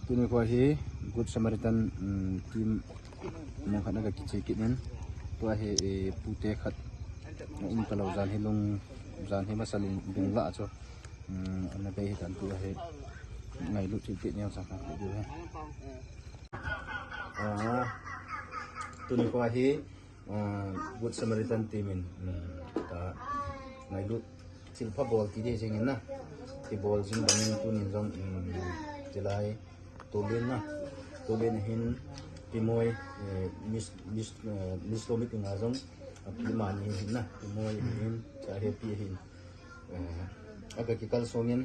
tu ni ko hi Good Samaritan team mo khana ka kiche kinen to he pute khat in kalau zan he long zan he masalin dung la cho ana be he tan tu he ngai lu chi pit nyang sa ka du he tu ni ko hi Good Samaritan team in ta ngai lu sil pha bol ti de jing na ti bol jing bang tu ni jong jelai tolen hin pimoy mis lomit nga jong pimani hin na pimoy hin cha happy hin aga ki kal songin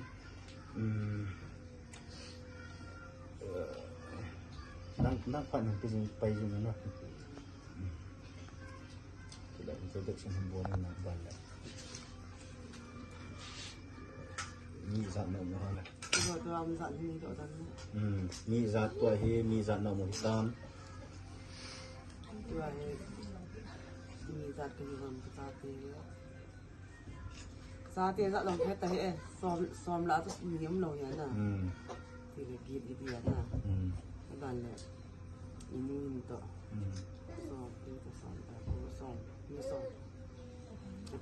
nang pan hin pai jing na kila introduction hin bon na ban la ni za na mo ha mi zat tua hi mi zat na mo hitam tua hi mi zat ke ram sa te za long phe ta he som la tu niam lo ya na ti le gi di ya na ban le ni ni to so ti to som ta ko som ni som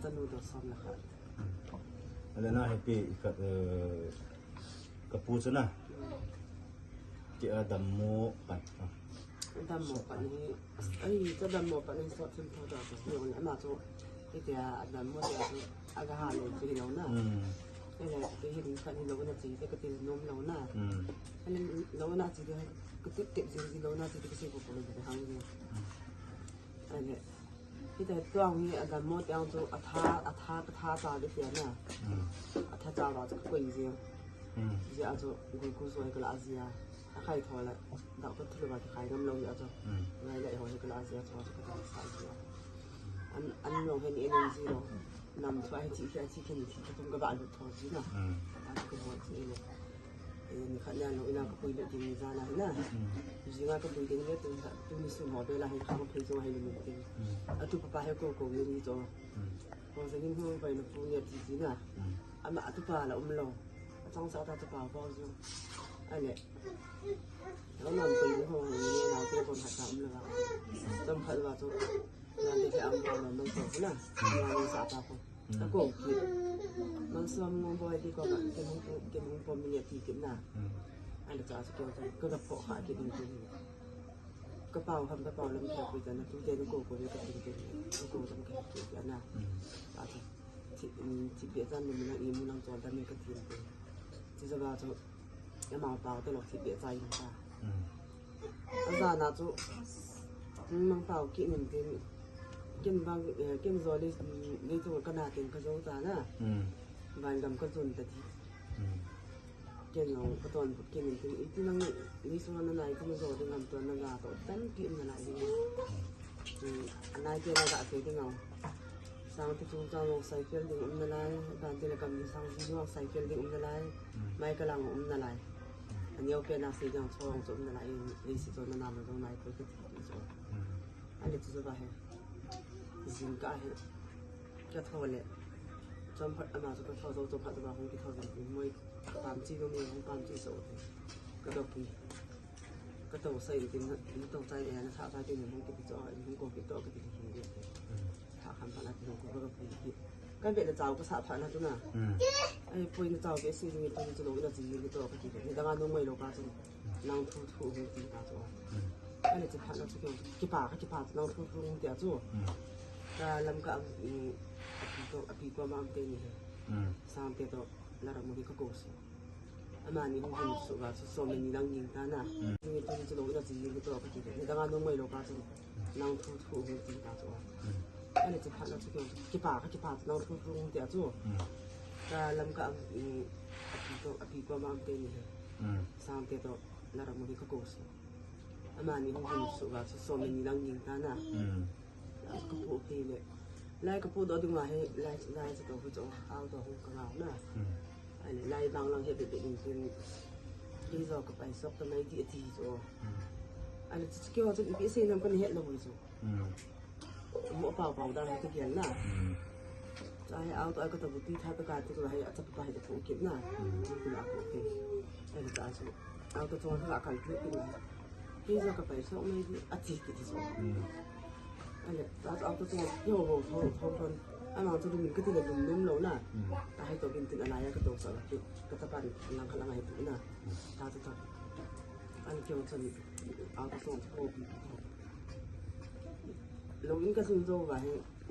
ta nu to som la kha ala na happy ka kapu sana ki adam mo pan ni ai ta dam mo pan ni so tin to da so yo na ma to ti ya adam mo ya to aga ha le ti lo na ele ti hin kan ni lo na ti te ka ti nom lo na ele lo na ti de ka ti te ji lo na ti ke se ko ko le de hang ni ele ti te tuang ni adam mo yang to atha ta de ti na atha ta ba to ko ji ji a to ku so ai ka la asia a khai tho la da ko thu ba khai gam lo ya to ngai la ho ka la asia to ka sa ji an lo hen energy lo nam so ai chi ken chi tum ka ba lu tho ji na a ko ho ji le ni kha ya no ina ko pui le ji ni za na na ji ga ko pui de le tu ni su mo de la he kha ko pui so ai lu ni a tu pa he ko ni to ko se ni ho ba no pu ni ji na ama a tu pa la lo trong sao taจะป่าวbao nhiêu ai lệ nó làm từ cái hồ này nào kia còn hạt sắm là trong phật vào chỗ làm thì cái ông vào là nông thôn nè làm đi xả ta không ta cổ kịp nông xuân nông bòi thì có bạn cái nông bòi mình thì kiếm nào ai là trả cho cái gặp họ hại cái đình đình cái bảo làm theo cái này chúng ta nó cổ của cái đình đình nó cổ trong cái nào chị biết rằng mình là im mình làm tròn ta mình cái tiền chỉ là vào chỗ cái màu tàu tôi lọc thì bị dày người ta giờ là chỗ mang tàu kỹ mình kim rồi đi chỗ cái nào tiền cái dấu giá nè vài gầm cái dồn tại tiền nó cái tuần kỹ mình thì ít năng đi xuống nó này không rồi thì làm tuần nó là tổ tấn kỹ mình lại đi anh này kia là cái nào sang thì chúng ta một sai phiền thì na lại bạn thì là cầm sang thì một sai phiền thì na lại mai cái lăng na lại anh yêu cái nào xây dựng cho chúng na lại đi xây cho nó nằm trong này cái chỗ anh ấy chỉ là xin cả cái thầu lệ trong phát mà cho thầu phát vào không cái thầu thì mới tám chi nó mới không tám chi số cái đầu kỳ cái tàu xây thì nó tàu xây này nó tháo ra thì mình không cái chỗ không có cái chỗ cái gì khám phá lại thì cũng có cái cái việc là giàu có xã thoại là chỗ nào ai bây giờ giàu cái sự nghiệp tôiจะรู้ว่าจะยืนตัวcái gìในตลาดน้องไม่รู้ป่ะจริงน้องทุกที่ป่ะจ้ะไอ้เนี่ยจะผ่านเราจะกี่ป่าน้องทุกเดี๋ยวจ้ะแต่ลำกับอภิกรมาเป็นนี่สามเดียวแล้วเราไม่ได้ก็โกศอามานี่ผมสุว่าสมัยนี้นั่งยิงกันนะนี่tôiจะรู้ว่าจะยืนตัวcái gìในตลาดน้องไม่รู้ป่ะจริงน้องทุกที่ป่ะจ้ะไอ้เนี่ยจะผ่านเราจะกี่ป่าน้องทุกเดี๋ยวจ้ะแต่ลำกับอภิกรมาเป็นนี่สามเดียวแล้วเราไม่ได้ก็โกศอามานี่ผมสุว่าสมัยนี้นั่งยิงกันนะก็พูดดีเลยไล่ก็พูดเอาดึงมาให้ไล่จะตัวผู้ชมเอาตัวหูกระเอาน่ะไอ้ไล่บางเราเห็นเป็นจริงๆที่เราก็ไปซอกตรงไหนที่ที่จ้ะอันนี้จะเกี่ยวกับอีกสิ่งนึงก็เห็นเราเลยจ้ะหม้อเปล่าได้ให้ทุกอย่างน่ะจะให้เอาตัวไอ้ก็ตัวบุตรท่าประกาศที่ตัวให้จับไปให้ตัวผู้เก็บน่ะนี่คืออาโอเคไอ้จะอาสุ เอาตัวตัวหลักกันคือที่จะกับไปช่วงไม่อาทิตย์ที่สุดอันนี้เอาตัวตัวโย่เขาคนอันนั้นตัวมันก็ที่เราลุ่มแล้วนะแต่ให้ตัวเป็นถึงอะไรก็ตัวสารพัดก็จะปั่นนั่งขลังไงตัวน่ะตาตัวอันเกี่ยวกับเอาตัวตัวโอ้เราอินก็ซึ่งโจ้ไว้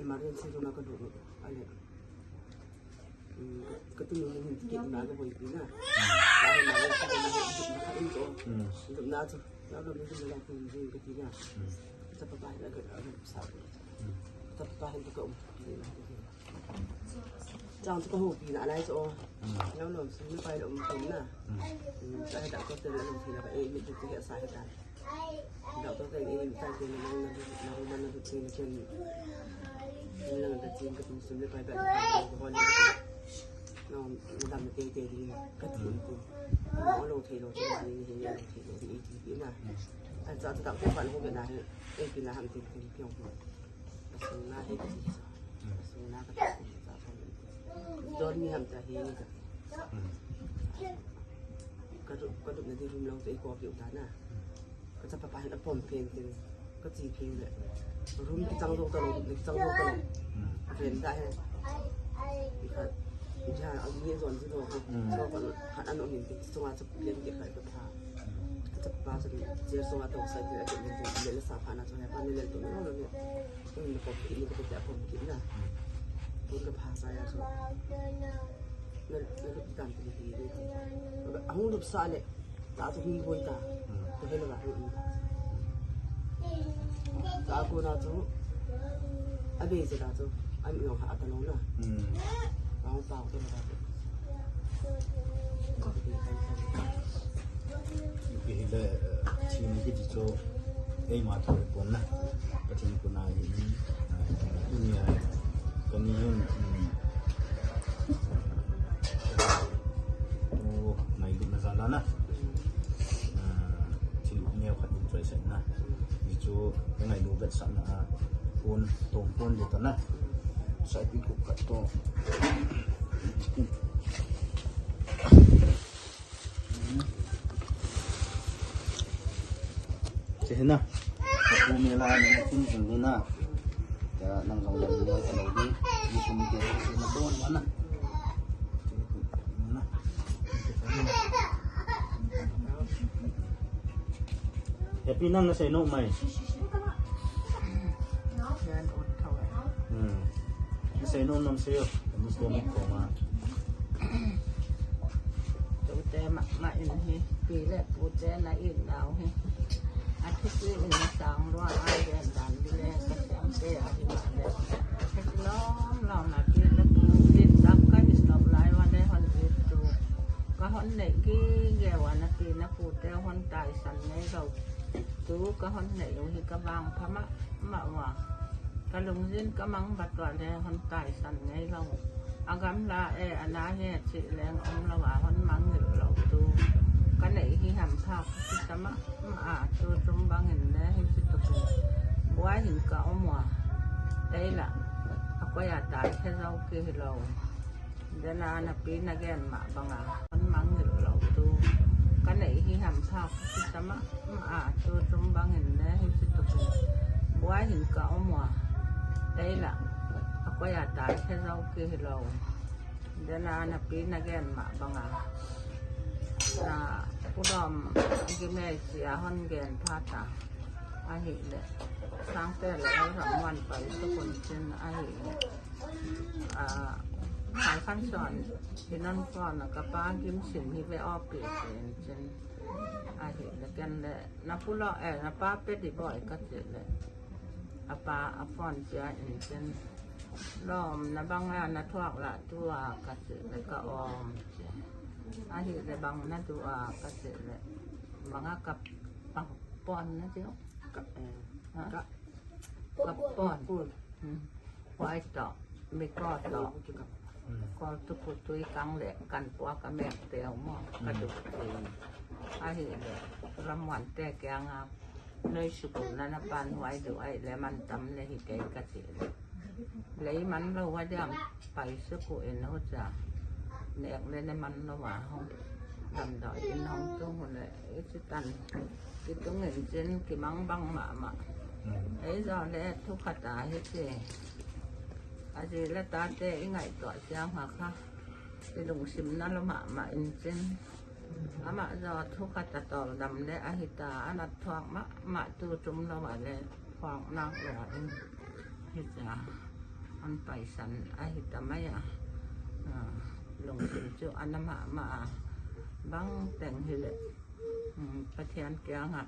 มาเรียนสิ่งนั้นก็ดูอันนี้ก็ต้องมีหินที่เก็บมาก็บ่อยปีน่ะแต่มาเรียนสิ่งนั้นก็อินโจ้น่าจะแล้วเราไม่ได้เวลาจริงๆก็ทีน่ะจะไปแล้วก็เอาสาวจะไปให้ตัวก็จังจะโหปีน่ะอะไรโจ้แล้วเราซื้อไปแล้วมันน่ะจะให้ดักก็จะเรียนทีละไปมีจุดที่จะสายกันดักตัวเองใส่เป็นมันดูจริงจริงแล้วก็จริงก็ต้องซื้อไปแบบคนน้องดำเตะดีก็ถึงน้องโลเทโลที่วันนี้เห็นยังเทโลที่อีทีน่ะอาจจะตัดความรู้เป็นอะไรเป็นอะไรทำจริงจริงเพียงพอส่งหน้าให้ดีส่งหน้าก็จะโดนมีทำใจเฮงกันกระดุกในที่รุมเราตัวเองกอบอยู่ด้านน่ะก็จะไปให้ผมเพลงจริงก็จีเพลงเลยรุมจังโลตลกจังโลตลกเพลงได้ใช่เอาเงี้ยส่วนที่เราชอบหัดอันนั้นเห็นที่สวัสดิ์เรียนเก็บไปก็พาจะพาจะเจอสวัสดิ์ตัวใส่ที่เราจะเรียนเรียนสาขานะส่วนใหญ่พาเรียนตัวนู้นเนี่ยมันก็คิดมันก็จะผมคิดนะตัวก็พาใส่อะส่วนนั่นการเป็นดีเลยเอาลูกสาวเนี่ยตาตัวหิ้งบวยตาตัวให้เราแบบนี้ตากูน่าจะอันนี้จะน่าจะอันนี้เราหาตลอดนะเอาเปล่าตัวเราอยู่ที่เลยทีมที่จะโจไอ้มาถอยปนนะก็ทีมคนนายนี่ก็มียุ่งโอ้ไม่ดูน่าจะแล้วนะที่เงี้ยขัดใจเสร็จนะที่โจยังไงดูเบ็ดสันนะปนตรงปนอยู่ตอนนั้นใส่ปีกกัดตัวจะเห็นนะภูมิลาเนี่ยขึ้นถึงนี่นะจะนั่งลงอย่างนี้แต่เราดีมีภูมิเดียวมาโดนวันนะเดี๋ยวพี่นั่งใส่นกไหมใส่นกน้ำเสียวมันสวมเข้ามาตัวแต่มาอินเฮปีแรกปูแต่ละอินดาวเฮอาทิตย์อินสังรัวไอเดียนดันดีแลกระเสียงเสียที่มาเลยเฮ็ดล้อมเราหน้าที่แล้วปูติดตักก็อิสตับหลายวันได้ฮอนติดตูก็ฮอนไหนกี้แก่วันนาทีนะปูแต่ฮอนตายสันในเราตูก็ฮอนไหนอยู่ที่กระบังพม่ามาว่ากระลุงยินก็มังบัดก่อนได้ฮอนตายสันในเราอากำลาอนาเฮสิแรงองละว่าฮอนมังหรือเราตูก็ไหนที่หำภาพที่สมะมาตัวจมบางเห็นแล้วให้สิตกุบัวหินเก่าหมัวได้ละเอาก็อยากตายแค่เราเกี่ยวเราเดนาหน้าปีนักแก่นมาบางฮอนมังหรือเราตูก็ไหนที่หำภาพที่สมะมาตัวจมบางเห็นแล้วให้สิตกุบัวหินเก่าหมัวได้ละก็อยากตายแค่เราเกี่ยวเราเดนาหน้าปีนักแก่นมาบางอุดมกิเมเสียฮอนเกนพาตาอาหิเลยสร้างแต่แล้ว3 วันไปทุกคนเช่นอาหิเลยหายขั้นสอนที่นั่นก่อนกับป้ากิมสินที่ไปอ้อเปลี่ยนเช่นอาหิเลยกันเลยนับผู้ล่อนับป้าเป็ดดีบ่อยก็เสร็จเลยอาป้าอาฟอนเสียเช่นล้อมนับบางงานนับทวกละตัวก็เสร็จเลยก็ออมอาหิเลยบางนั่นตัวก็เสร็จเลยบางกับปังปอนนะเจ้ากับปอนไว้ต่อไม่ก็ต่อก็ทุกคนตัวกังแหลกกันปัวกับแม่เตียวหม้อกระดูกเองอาหิเลยรำหวานแต่แกงอ่ะเนยสุกุลนันปานไว้ด้วยแล้วมันตำเลยหิเกกระเสร็จเลยมันเราว่าจะไปสุกุลเอ็นเขาจะเนกเลยในมันระหว่างห้อง làm đợi in hong tung lại cái tần cái tung hình trên cái măng băng mà ấy giờ lẽ thuốc khát tá hết gì gì là ta tê ngày tỏi trang hoặc ha cái đồng sim nó là mà in trên mà giờ thuốc khát tá tỏi đầm lẽ ahita nó thoáng mà tu trung nó mà lẽ khoảng năng là in hết giờ anh phải sẵn ahita mấy lồng sim chỗ anh mà băng tèng hi lệประเทศแกงอ่ะ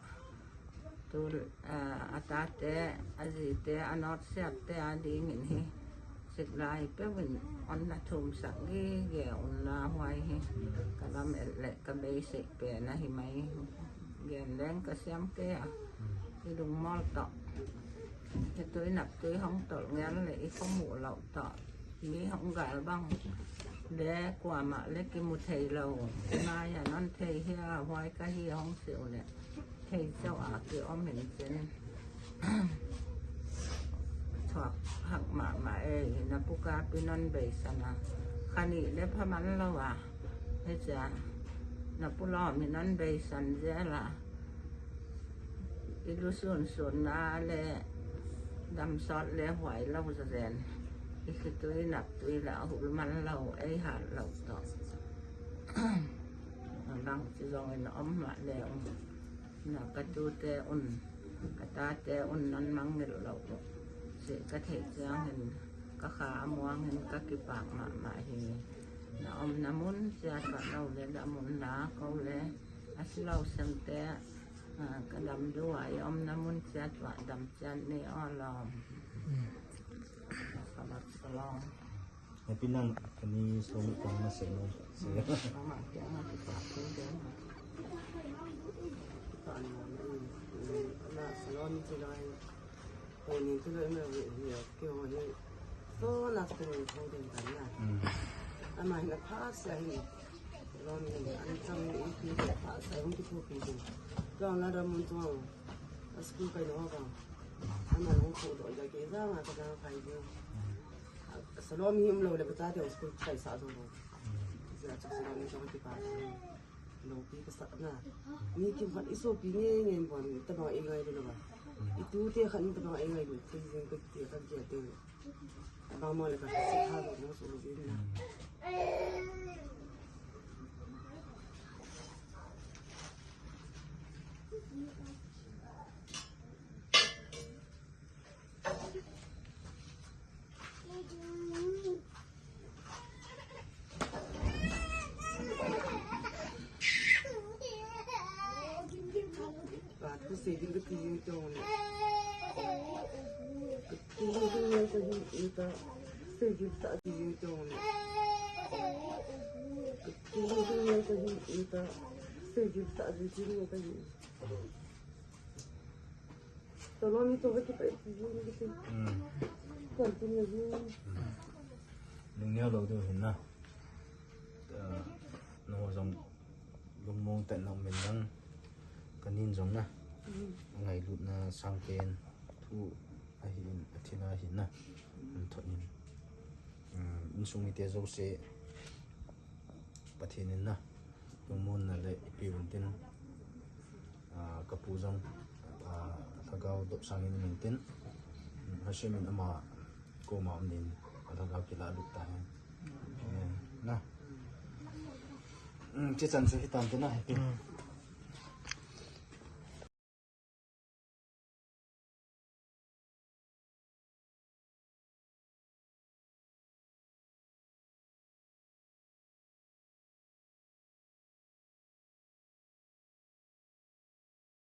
ตัวอาตาเตอจีเตอนอดเสียเตอดีเงินhiสิกลายเป้เป็นอันนาทุมสักกี่แก่อันนาหวยhi กะลำเละกะเบสิเปนะหิไหมแก่แรงกะเสียมแก่ที่ลุงมอลต่อที่ตัวหนับตัวห้องต่องั้นเลยข้าวหมูเราต่อมีห้องกาบ้างเด็กกว่ามาเล็กกิมุเทยเรานายนั่นเทยเฮียหวยกะเฮียห้องเสียวเนี่ยเทยเจ้าอาเกี่ยวเหม็นเจนถอดหักหมานับปุกาปีนันเบสนะคันนี้ได้พมันแล้วว่ะให้จ้ะนับปุล้อมีนันเบสันเจ้าละอีลูส่วนนาเลยดำซอสเลยหวยเราจะเรียนอีคือตัวหนับตัวละหุบมันเราไอหาเราต่อดังจะลองไอ้น้อมมาแล้วนับกระตูเตอุ่นกระตาเตอุ่นนั้นมั้งเงินเราเสียกระเทจ้าเห็นกระขามัวเห็นกระกิปากมาเห็นน้อมน้ำมุนจะกัดเราเลยน้ำมุนหนาเขาเลยอาศัยเราเสมเตะกระดำด้วยอมน้ำมุนจะตัวดำจันนี่อ้อลอมสำหรับลอง ในพี่นั่งอันนี้สมกันมาเสียประมาณแค่50 บาทเท่านั้นตอนนั้นน่าสลอนที่เราคนนี้ที่เราเมื่อเดียวเกี่ยวกับตัวนักตัวเขาเดินกันนะอันใหม่นะพาใส่เรามีอันทำอีกทีพาใส่ของที่พูดปีดูก็แล้วเรามันตัวสกุลไปเนาะก็อันนั้นของเขาโดยจะเกี่ยวกับมาก็ไปเดียวสลอมีมเราเลยไปจ่ายเดี๋ยวสกุลไปสะสมจะสลอมีช่องที่ปาเราปีก็สักนะมีกิมขันอิโซปีเงี้ยบอลตลอดเองไงดูนะอีตู้เตี้ยขันตลอดเองไงดูที่ยังก็เตี้ยขันเจี๊ยเตี้ยบางวันเลยก็สิท่าแบบนั้นสุดเลยนะเสียงก็คือจงที่ที่นี่ก็คืออีตาเสียงสักที่จงที่ที่นี่ก็คืออีตาเสียงสักที่นี่ก็คือตอนนี้ตัวที่ไปที่นี่ก็คือก่อนที่นี่ลุงเนี่ยเราดูเห็นนะน้องจงลุงมองแต่น้องเป็นดังกันนินจงนะไงลุดนะสังเกตทุไอหินที่น่าหินนะถอดหินมิสุมิเตโจเซประเทศนี้นะลุงมองนั่นเลยปีวันเต็นกระปูจงถ้าเขาตบสังเกตมินเต็นฮัชมินอามาโกมาอันนี้ถ้าเขากินลาลุตตายนะที่จันทร์สุดที่ตามเต็นนะ